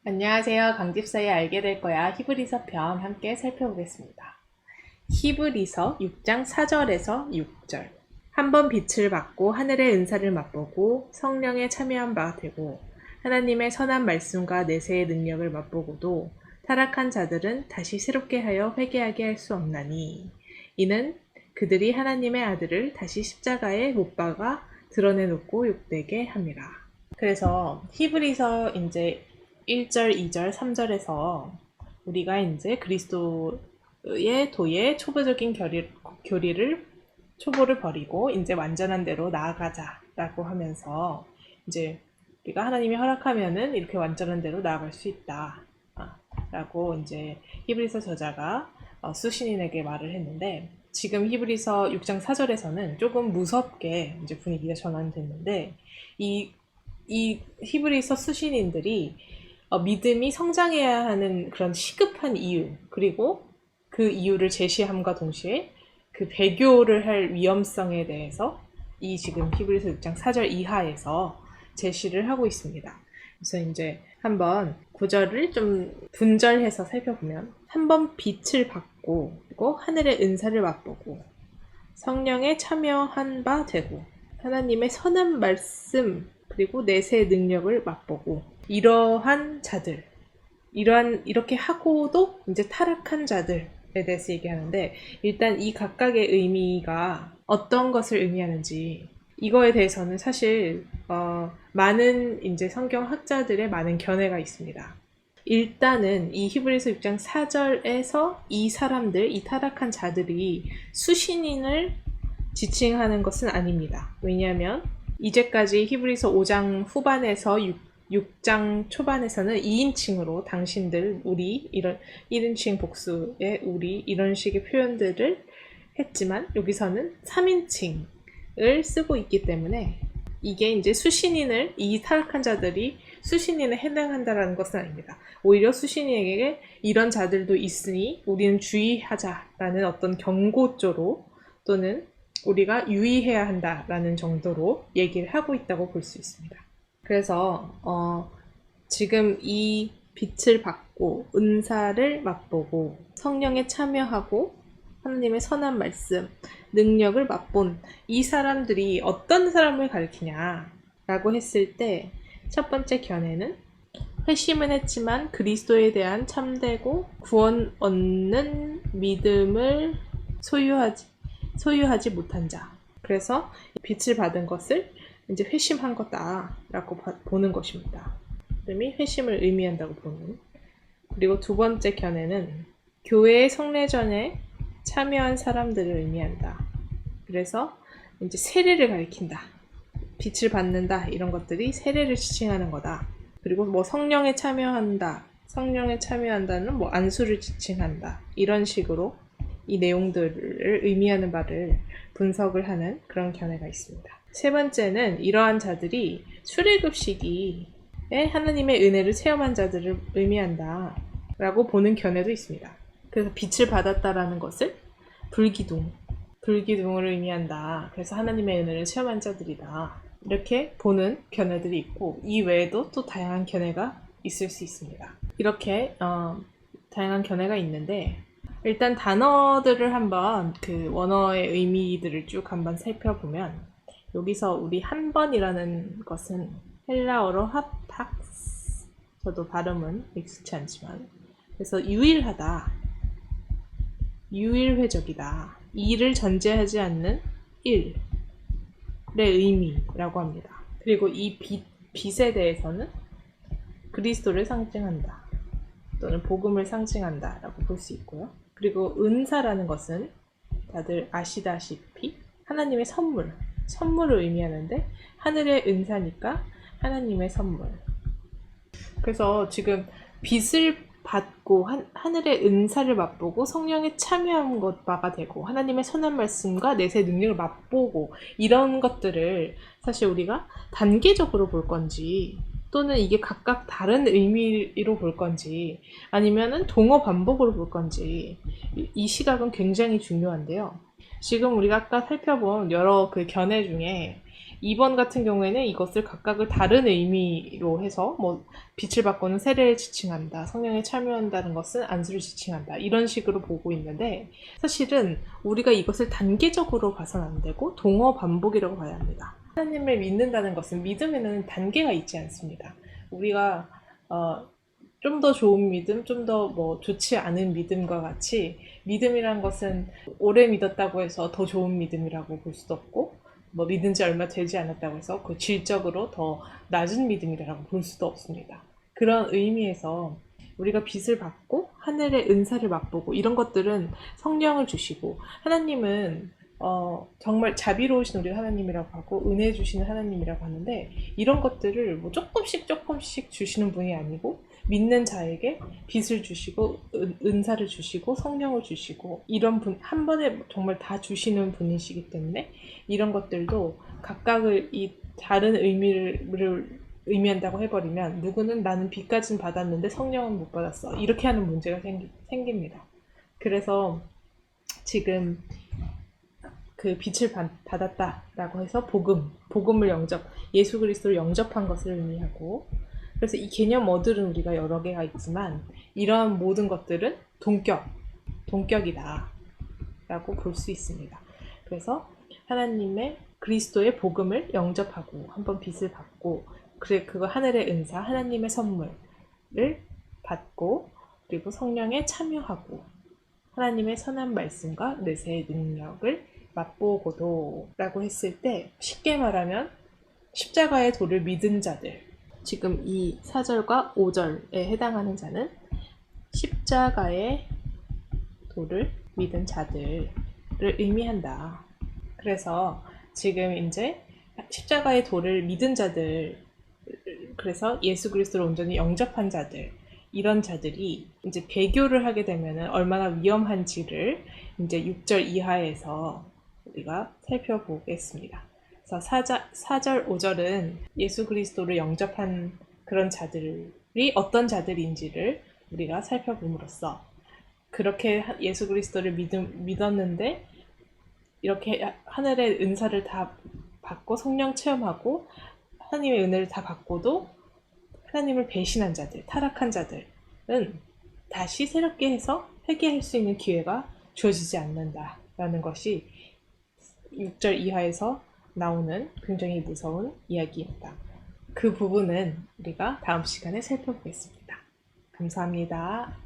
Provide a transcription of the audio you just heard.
안녕하세요. 강집사의 알게 될 거야 히브리서 편 함께 살펴보겠습니다. 히브리서 6장 4절에서 6절. 한번 빛을 받고 하늘의 은사를 맛보고 성령에 참여한 바 되고 하나님의 선한 말씀과 내세의 능력을 맛보고도 타락한 자들은 다시 새롭게 하여 회개하게 할 수 없나니 이는 그들이 하나님의 아들을 다시 십자가에 못 박아 드러내놓고 욕되게 함이라. 그래서 히브리서 이제 1절, 2절, 3절에서 우리가 이제 그리스도의 도의 초보적인 초보를 버리고 이제 완전한 대로 나아가자라고 하면서 이제 우리가 하나님이 허락하면은 이렇게 완전한 대로 나아갈 수 있다. 라고 이제 히브리서 저자가 수신인에게 말을 했는데 지금 히브리서 6장 4절에서는 조금 무섭게 이제 분위기가 전환됐는데 이 히브리서 수신인들이 믿음이 성장해야 하는 그런 시급한 이유, 그리고 그 이유를 제시함과 동시에 그 배교를 할 위험성에 대해서 이 지금 히브리서 6장 4절 이하에서 제시를 하고 있습니다. 그래서 이제 한번 구절을 좀 분절해서 살펴보면 한번 빛을 받고 그리고 하늘의 은사를 맛보고 성령에 참여한 바 되고 하나님의 선한 말씀 그리고 내세의 능력을 맛보고 이러한 자들, 이렇게 하고도 이제 타락한 자들에 대해서 얘기하는데 일단 이 각각의 의미가 어떤 것을 의미하는지 이거에 대해서는 사실 많은 이제 성경 학자들의 많은 견해가 있습니다. 일단은 이 히브리서 6장 4절에서 이 사람들, 이 타락한 자들이 수신인을 지칭하는 것은 아닙니다. 왜냐하면 이제까지 히브리서 5장 후반에서 6장 초반에서는 2인칭으로 당신들, 우리, 이런 1인칭 복수의 우리 이런 식의 표현들을 했지만 여기서는 3인칭을 쓰고 있기 때문에 이게 이제 수신인을, 이 타락한 자들이 수신인에 해당한다라는 것은 아닙니다. 오히려 수신인에게 이런 자들도 있으니 우리는 주의하자라는 어떤 경고조로 또는 우리가 유의해야 한다라는 정도로 얘기를 하고 있다고 볼 수 있습니다. 그래서 지금 이 빛을 받고 은사를 맛보고 성령에 참여하고 하나님의 선한 말씀, 능력을 맛본 이 사람들이 어떤 사람을 가리키냐라고 했을 때 첫 번째 견해는 회심은 했지만 그리스도에 대한 참되고 구원 얻는 믿음을 소유하지 못한 자. 그래서 빛을 받은 것을 이제 회심한 거다라고 보는 것입니다. 그러면 회심을 의미한다고 보는. 그리고 두 번째 견해는 교회의 성례전에 참여한 사람들을 의미한다. 그래서 이제 세례를 가리킨다. 빛을 받는다. 이런 것들이 세례를 지칭하는 거다. 그리고 뭐 성령에 참여한다. 성령에 참여한다는 뭐 안수를 지칭한다. 이런 식으로 이 내용들을 의미하는 바를 분석을 하는 그런 견해가 있습니다. 세 번째는 이러한 자들이 수레급식이 하나님의 은혜를 체험한 자들을 의미한다 라고 보는 견해도 있습니다. 그래서 빛을 받았다라는 것을 불기둥을 의미한다. 그래서 하나님의 은혜를 체험한 자들이다. 이렇게 보는 견해들이 있고 이 외에도 또 다양한 견해가 있을 수 있습니다. 이렇게 다양한 견해가 있는데 일단 단어들을 한번 그 원어의 의미들을 쭉 한번 살펴보면 여기서 우리 한 번이라는 것은 헬라어로 하팍스, 저도 발음은 익숙치 않지만 그래서 유일하다, 유일회적이다, 일을 전제하지 않는 일의 의미라고 합니다. 그리고 이 빛에 대해서는 그리스도를 상징한다 또는 복음을 상징한다 라고 볼 수 있고요. 그리고 은사라는 것은 다들 아시다시피 하나님의 선물을 의미하는데 하늘의 은사니까 하나님의 선물. 그래서 지금 빛을 받고 하늘의 은사를 맛보고 성령에 참여한 것 바가 되고 하나님의 선한 말씀과 내세 능력을 맛보고 이런 것들을 사실 우리가 단계적으로 볼 건지 또는 이게 각각 다른 의미로 볼 건지 아니면은 동어 반복으로 볼 건지 이 시각은 굉장히 중요한데요. 지금 우리가 아까 살펴본 여러 그 견해 중에 2번 같은 경우에는 이것을 각각을 다른 의미로 해서 뭐 빛을 받고는 세례를 지칭한다, 성령에 참여한다는 것은 안수를 지칭한다 이런 식으로 보고 있는데 사실은 우리가 이것을 단계적으로 봐서는 안 되고 동어 반복이라고 봐야 합니다. 하나님을 믿는다는 것은 믿음에는 단계가 있지 않습니다. 우리가 좀 더 좋은 믿음, 좀 더 뭐 좋지 않은 믿음과 같이 믿음이란 것은 오래 믿었다고 해서 더 좋은 믿음이라고 볼 수도 없고 뭐 믿은 지 얼마 되지 않았다고 해서 그 질적으로 더 낮은 믿음이라고 볼 수도 없습니다. 그런 의미에서 우리가 빚을 받고 하늘의 은사를 맛보고 이런 것들은 성령을 주시고 하나님은 정말 자비로우신 우리 하나님이라고 하고 은혜 주시는 하나님이라고 하는데 이런 것들을 뭐 조금씩 주시는 분이 아니고 믿는 자에게 빚을 주시고 은사를 주시고 성령을 주시고 이런 분 한 번에 정말 다 주시는 분이시기 때문에 이런 것들도 각각을 이 다른 의미를 의미한다고 해버리면 누구는 나는 빚까진 받았는데 성령은 못 받았어 이렇게 하는 문제가 생깁니다. 그래서 지금 그 빛을 받았다라고 해서 복음을 예수 그리스도를 영접한 것을 의미하고 그래서 이 개념 어들은 우리가 여러 개가 있지만 이러한 모든 것들은 동격이다 라고 볼 수 있습니다. 그래서 하나님의 그리스도의 복음을 영접하고 한번 빛을 받고 그거 하늘의 은사 하나님의 선물을 받고 그리고 성령에 참여하고 하나님의 선한 말씀과 내세의 능력을 맛보고도 라고 했을 때 쉽게 말하면 십자가의 도를 믿은 자들 지금 이 4절과 5절에 해당하는 자는 십자가의 도를 믿은 자들을 의미한다. 그래서 지금 이제 십자가의 도를 믿은 자들 그래서 예수 그리스도를 온전히 영접한 자들 이런 자들이 이제 배교를 하게 되면 얼마나 위험한지를 이제 6절 이하에서 우리가 살펴보겠습니다. 그래서 4절, 5절은 예수 그리스도를 영접한 그런 자들이 어떤 자들인지를 우리가 살펴봄으로써 그렇게 예수 그리스도를 믿었는데 이렇게 하늘의 은사를 다 받고 성령 체험하고 하나님의 은혜를 다 받고도 하나님을 배신한 자들, 타락한 자들은 다시 새롭게 해서 회개할 수 있는 기회가 주어지지 않는다라는 것이 6절 이하에서 나오는 굉장히 무서운 이야기입니다. 그 부분은 우리가 다음 시간에 살펴보겠습니다. 감사합니다.